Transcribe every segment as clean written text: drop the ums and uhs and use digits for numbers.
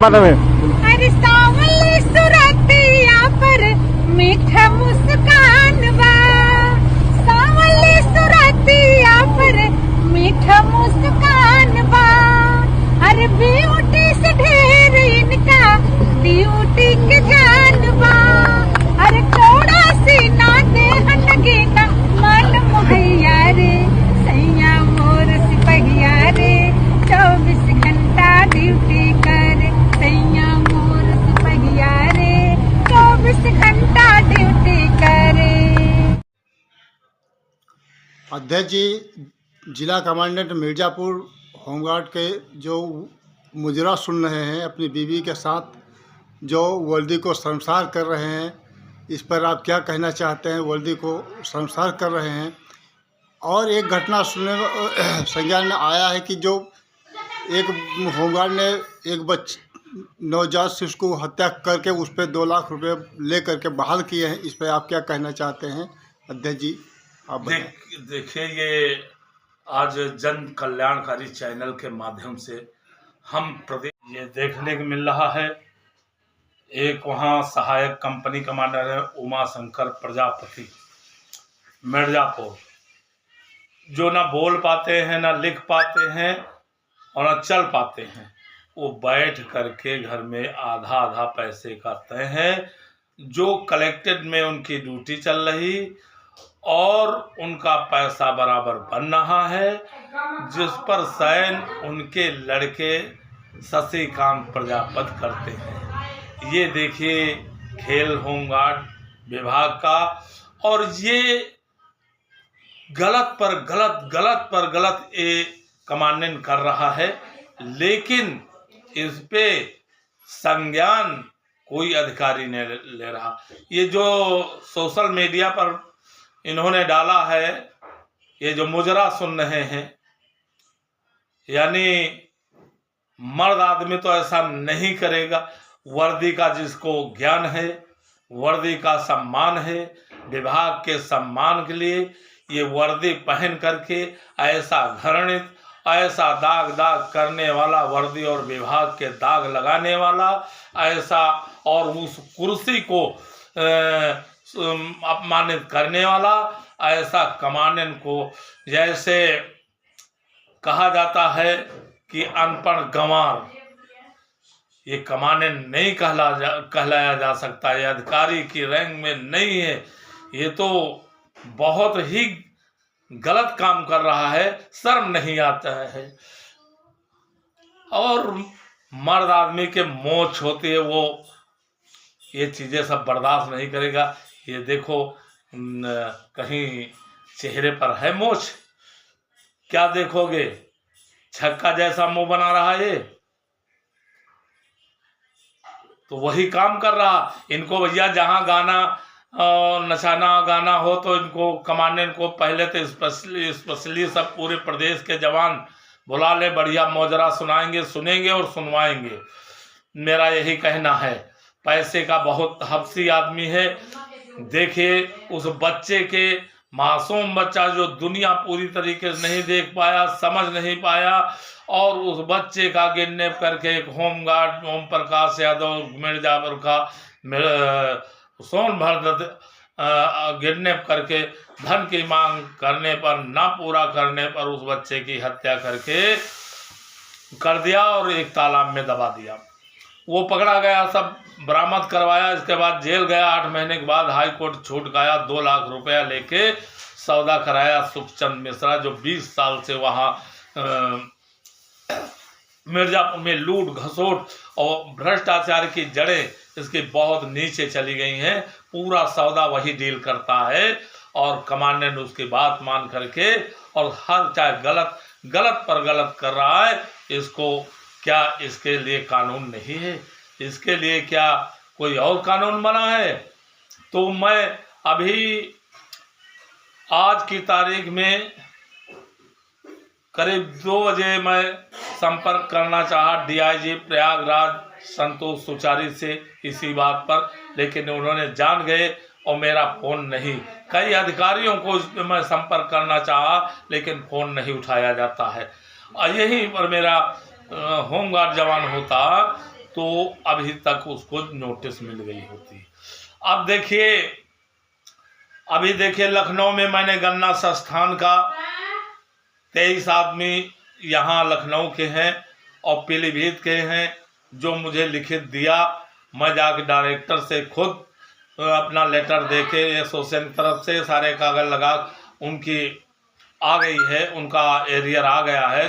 पाता में अरे सांवली सुरतिया पर मीठा मुस्कान बा, सांवली सुरतिया पर मीठा मुस्कान बा। अरे ब्यूटी से ढेर इनका ड्यूटी के जान बा। अरे थोड़ा सी ना देहन गीता मन मुहैया रे, सैया मोर सिपहिया रे, 24 घंटा ड्यूटी करे, सैया मोर सिपहिया रे, 24 घंटा ड्यूटी करे। अध्यक्ष जी, जिला कमांडेंट मिर्ज़ापुर होमगार्ड के जो मुजरा सुन रहे हैं अपनी बीवी के साथ जो वर्दी को शर्मसार कर रहे हैं, इस पर आप क्या कहना चाहते हैं? वर्दी को शर्मसार कर रहे हैं। और एक घटना सुनने संज्ञान में आया है कि जो एक होमगार्ड ने एक नवजात शिशु को हत्या करके उस पर 2 लाख रुपए ले करके बहाल किए हैं। इस पर आप क्या कहना चाहते हैं अध्यक्ष जी? आप देखिए, ये आज जन कल्याणकारी चैनल के माध्यम से हम प्रदेश ये देखने को मिल रहा है, एक वहाँ सहायक कंपनी कमांडर है उमा शंकर प्रजापति मिर्ज़ापुर, जो ना बोल पाते हैं, ना लिख पाते हैं और ना चल पाते हैं। वो बैठ करके घर में आधा आधा पैसे करते हैं, जो कलेक्टेड में उनकी ड्यूटी चल रही और उनका पैसा बराबर बन रहा है, जिस पर सैन उनके लड़के शशिकांत प्रजापति करते हैं। ये देखिए खेल होमगार्ड विभाग का, और ये गलत पर गलत ये कमांडेंट कर रहा है, लेकिन इस पे संज्ञान कोई अधिकारी नहीं ले रहा। ये जो सोशल मीडिया पर इन्होंने डाला है, ये जो मुजरा सुन रहे हैं, यानी मर्द आदमी तो ऐसा नहीं करेगा। वर्दी का जिसको ज्ञान है, वर्दी का सम्मान है, विभाग के सम्मान के लिए ये वर्दी पहन करके ऐसा घृणित, ऐसा दाग करने वाला, वर्दी और विभाग के दाग लगाने वाला ऐसा, और उस कुर्सी को अपमानित करने वाला ऐसा कमांडेंट को, जैसे कहा जाता है कि अनपढ़ गंवार, ये कमांडेंट नहीं कहलाया जा सकता। ये अधिकारी की रैंक में नहीं है। ये तो बहुत ही गलत काम कर रहा है, शर्म नहीं आता है। और मर्द आदमी के मोछ होती है, वो ये चीज़ें सब बर्दाश्त नहीं करेगा। ये देखो कहीं चेहरे पर है मोछ, क्या देखोगे? छक्का जैसा मुंह बना रहा है ये, तो वही काम कर रहा। इनको भैया जहाँ गाना नचाना गाना हो तो इनको कमांडेंट को पहले तो स्पेशली सब पूरे प्रदेश के जवान बुला ले, बढ़िया मोजरा सुनाएंगे, सुनेंगे और सुनवाएंगे। मेरा यही कहना है। पैसे का बहुत हफ्सी आदमी है। देखिए उस बच्चे के, मासूम बच्चा जो दुनिया पूरी तरीके से नहीं देख पाया, समझ नहीं पाया, और उस बच्चे का किडनैप करके एक होमगार्ड ओम प्रकाश यादव मिर्ज़ापुर का सोनभद्र किडनैप करके धन की मांग करने पर, ना पूरा करने पर उस बच्चे की हत्या करके कर दिया और एक तालाब में दबा दिया। वो पकड़ा गया, सब बरामद करवाया, इसके बाद जेल गया। 8 महीने के बाद हाई कोर्ट छूट गया। 2 लाख रुपया लेके सौदा कराया सुखचंद मिश्रा, जो 20 साल से वहाँ मिर्ज़ापुर में लूट घसोट और भ्रष्टाचार की जड़ें इसकी बहुत नीचे चली गई हैं। पूरा सौदा वही डील करता है और कमांडेंट उसकी बात मान करके, और हर चाहे गलत पर गलत कर रहा है। इसको क्या इसके लिए कानून नहीं है? इसके लिए क्या कोई और कानून बना है? तो मैं अभी आज की तारीख में करीब 2 बजे मैं संपर्क करना चाहा डीआईजी प्रयागराज संतोष सुचारी से इसी बात पर, लेकिन उन्होंने जान गए और मेरा फ़ोन नहीं। कई अधिकारियों को मैं संपर्क करना चाहा, लेकिन फ़ोन नहीं उठाया जाता है। और यहीं पर मेरा होमगार्ड जवान होता तो अभी तक उसको नोटिस मिल गई होती। अभी देखिए लखनऊ में मैंने गन्ना संस्थान का 23 आदमी यहाँ लखनऊ के हैं और पीलीभीत के हैं जो मुझे लिखित दिया। मैं जाके डायरेक्टर से खुद अपना लेटर देके एसोसिएशन की तरफ से सारे कागज लगा, उनकी आ गई है, उनका एरियर आ गया है,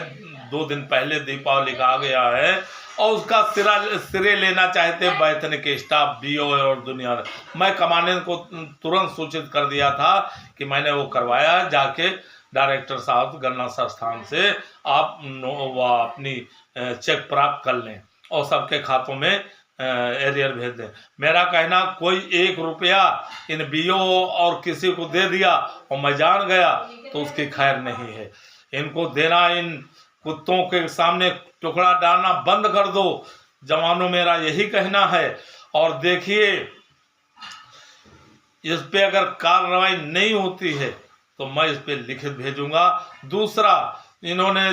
2 दिन पहले दीपावली का आ गया है और उसका सिरे लेना चाहते वैतनिक स्टाफ बीओ और दुनिया। मैं कमांडेंट को तुरंत सूचित कर दिया था कि मैंने वो करवाया, जाके डायरेक्टर साहब गन्ना संस्थान से आप अपनी चेक प्राप्त कर लें और सबके खातों में एरियर भेज दें। मेरा कहना कोई 1 रुपया इन बीओ और किसी को दे दिया और मैं जान गया तो उसकी खैर नहीं है। इनको देना, इन कुत्तों के सामने टुकड़ा डालना बंद कर दो जवानों, मेरा यही कहना है। और देखिए इस पे अगर कार्रवाई नहीं होती है तो मैं इस पे लिखित भेजूंगा। दूसरा, इन्होंने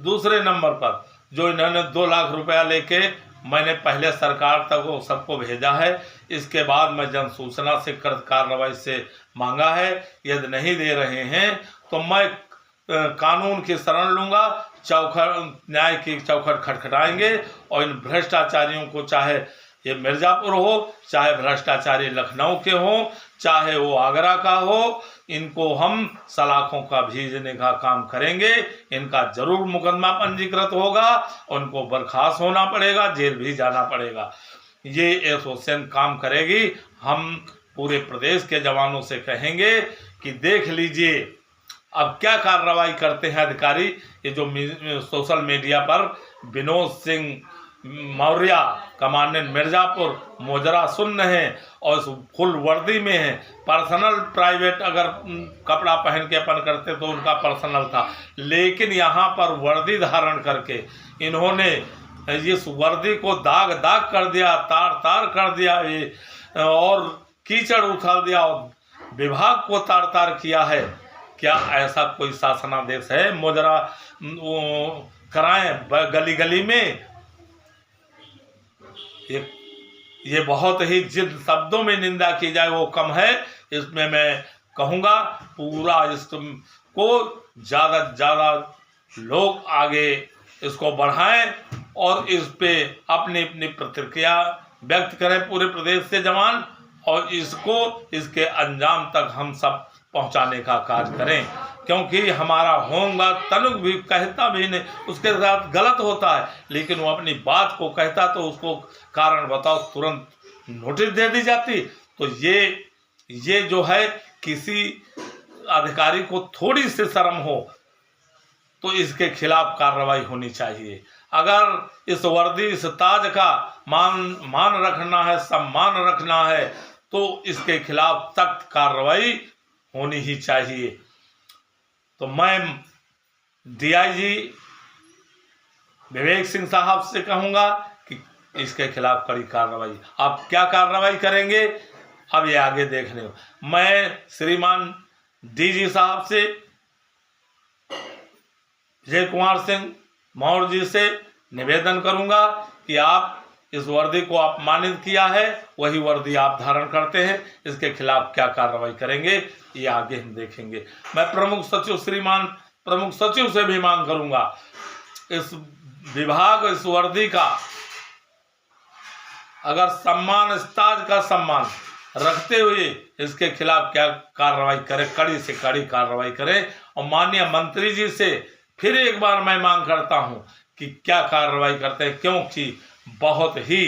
दूसरे नंबर पर जो इन्होंने 2 लाख रुपया लेके मैंने पहले सरकार तक वो सबको भेजा है, इसके बाद मैं जन सूचना से कार्रवाई से मांगा है। यदि नहीं दे रहे हैं तो मैं कानून की शरण लूंगा, न्याय की चौखट खटखटाएंगे और इन भ्रष्टाचारियों को, चाहे ये मिर्जापुर हो, चाहे भ्रष्टाचारी लखनऊ के हो, चाहे वो आगरा का हो, इनको हम सलाखों का भेजने का काम करेंगे। इनका जरूर मुकदमा पंजीकृत होगा, उनको बर्खास्त होना पड़ेगा, जेल भी जाना पड़ेगा। ये एसोसिएशन काम करेगी। हम पूरे प्रदेश के जवानों से कहेंगे कि देख लीजिए अब क्या कार्रवाई करते हैं अधिकारी। ये जो सोशल मीडिया पर विनोद सिंह मौर्य कमांडेंट मिर्जापुर मोजरा सुन्न है और फुल वर्दी में है। पर्सनल प्राइवेट अगर कपड़ा पहन के अपन करते तो उनका पर्सनल था, लेकिन यहाँ पर वर्दी धारण करके इन्होंने इस वर्दी को दाग दाग कर दिया, तार तार कर दिया ये, और कीचड़ उछाल दिया और विभाग को तार तार किया है। क्या ऐसा कोई शासनादेश है? मोजरा कराएं गली गली में। ये बहुत ही जिद शब्दों में निंदा की जाए वो कम है। इसमें मैं कहूँगा पूरा इसको ज़्यादा ज़्यादा लोग आगे इसको बढ़ाएं और इस पे अपनी अपनी प्रतिक्रिया व्यक्त करें पूरे प्रदेश से जवान, और इसको इसके अंजाम तक हम सब पहुंचाने का कार्य करें। क्योंकि हमारा होमगार्ड तनुक भी कहता भी नहीं, उसके साथ गलत होता है, लेकिन वो अपनी बात को कहता तो उसको कारण बताओ तुरंत नोटिस दे दी जाती। तो ये जो है, किसी अधिकारी को थोड़ी सी शर्म हो तो इसके खिलाफ कार्रवाई होनी चाहिए। अगर इस वर्दी, इस ताज का मान रखना है, सम्मान रखना है, तो इसके खिलाफ सख्त कार्रवाई होनी ही चाहिए। तो मैं डीआईजी विवेक सिंह साहब से कहूँगा कि इसके खिलाफ कड़ी कार्रवाई। आप क्या कार्रवाई करेंगे अब ये आगे देखने हो। मैं श्रीमान डीजी साहब से, जय कुमार सिंह मौर्य जी से निवेदन करूंगा कि आप इस वर्दी को अपमानित किया है, वही वर्दी आप धारण करते हैं, इसके खिलाफ क्या कार्रवाई करेंगे ये आगे हम देखेंगे। मैं प्रमुख सचिव से भी मांग करूंगा, इस विभाग, इस वर्दी का अगर सम्मान, इस ताज का सम्मान रखते हुए इसके खिलाफ क्या कार्रवाई करें, कड़ी से कड़ी कार्रवाई करें। और माननीय मंत्री जी से फिर एक बार मैं मांग करता हूं कि क्या कार्रवाई करते हैं, क्योंकि बहुत ही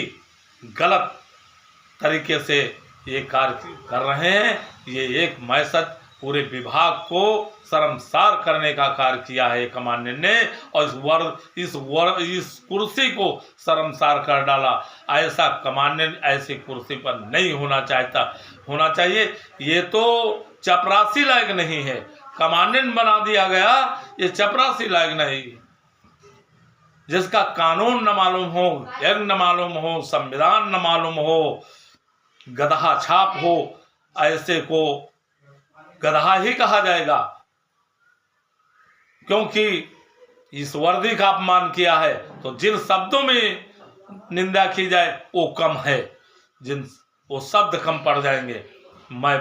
गलत तरीके से ये कार्य कर रहे हैं। ये एक मैसेज पूरे विभाग को शर्मसार करने का कार्य किया है कमांडेंट ने, और इस कुर्सी को शर्मसार कर डाला। ऐसा कमांडेंट ऐसी कुर्सी पर नहीं होना चाहिए। ये तो चपरासी लायक नहीं है, कमांडेंट बना दिया गया, ये चपरासी लायक नहीं। जिसका कानून न मालूम हो, यज्ञ न मालूम हो, संविधान न मालूम हो, गधा छाप हो, ऐसे को गधा ही कहा जाएगा। क्योंकि इस वर्दी का अपमान किया है। तो जिन शब्दों में निंदा की जाए वो कम है, वो शब्द कम पड़ जाएंगे। मैं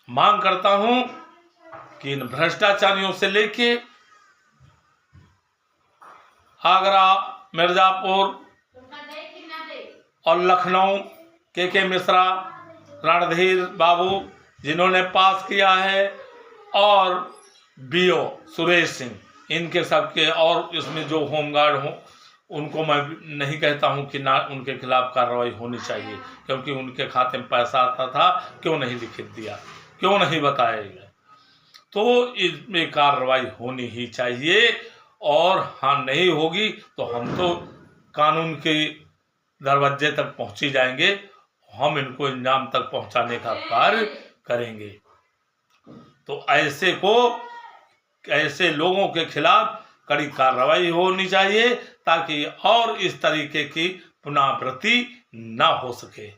मांग करता हूं कि इन भ्रष्टाचारियों से लेके आगरा, मिर्जापुर और लखनऊ के मिश्रा, रणधीर बाबू जिन्होंने पास किया है, और बीओ सुरेश सिंह, इनके सबके, और इसमें जो होमगार्ड हों उनको मैं नहीं कहता हूं कि ना उनके खिलाफ कार्रवाई होनी चाहिए, क्योंकि उनके खाते में पैसा आता था, क्यों नहीं लिखित दिया, क्यों नहीं बताया गया। तो इसमें कार्रवाई होनी ही चाहिए, और हाँ नहीं होगी तो हम तो कानून के दरवाजे तक पहुंची जाएंगे, हम इनको इंजाम तक पहुंचाने का कार्य करेंगे। तो ऐसे लोगों के खिलाफ कड़ी कार्रवाई होनी चाहिए, ताकि और इस तरीके की पुनरावृत्ति ना हो सके।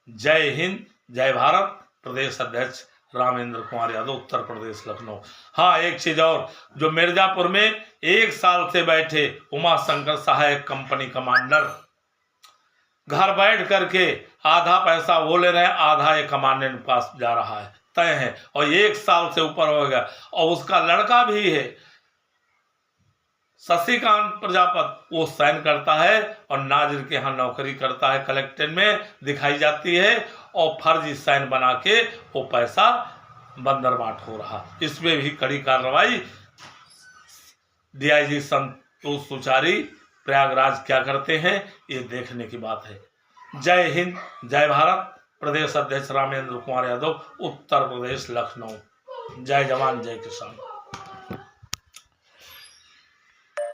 जय हिंद, जय भारत। प्रदेश अध्यक्ष रामेंद्र कुमार यादव, उत्तर प्रदेश, लखनऊ। हाँ, एक चीज और, जो मिर्जापुर में 1 साल से बैठे उमा शंकर सहायक कंपनी कमांडर घर बैठ करके आधा पैसा वो ले रहे हैं, आधा ये कमांडेंट के पास जा रहा है, तय है, और 1 साल से ऊपर हो गया, और उसका लड़का भी है शशिकांत प्रजापति, वो साइन करता है और नाजिर के यहाँ नौकरी करता है, कलेक्टर में दिखाई जाती है, और फर्जी साइन बना के वो पैसा बंदरबाट हो रहा। इसमें भी कड़ी कार्रवाई। डीआईजी संतोष सुचारी प्रयागराज क्या करते हैं, ये देखने की बात है। जय हिंद, जय भारत। प्रदेश अध्यक्ष रामेंद्र कुमार यादव, उत्तर प्रदेश, लखनऊ। जय जवान, जय किसान।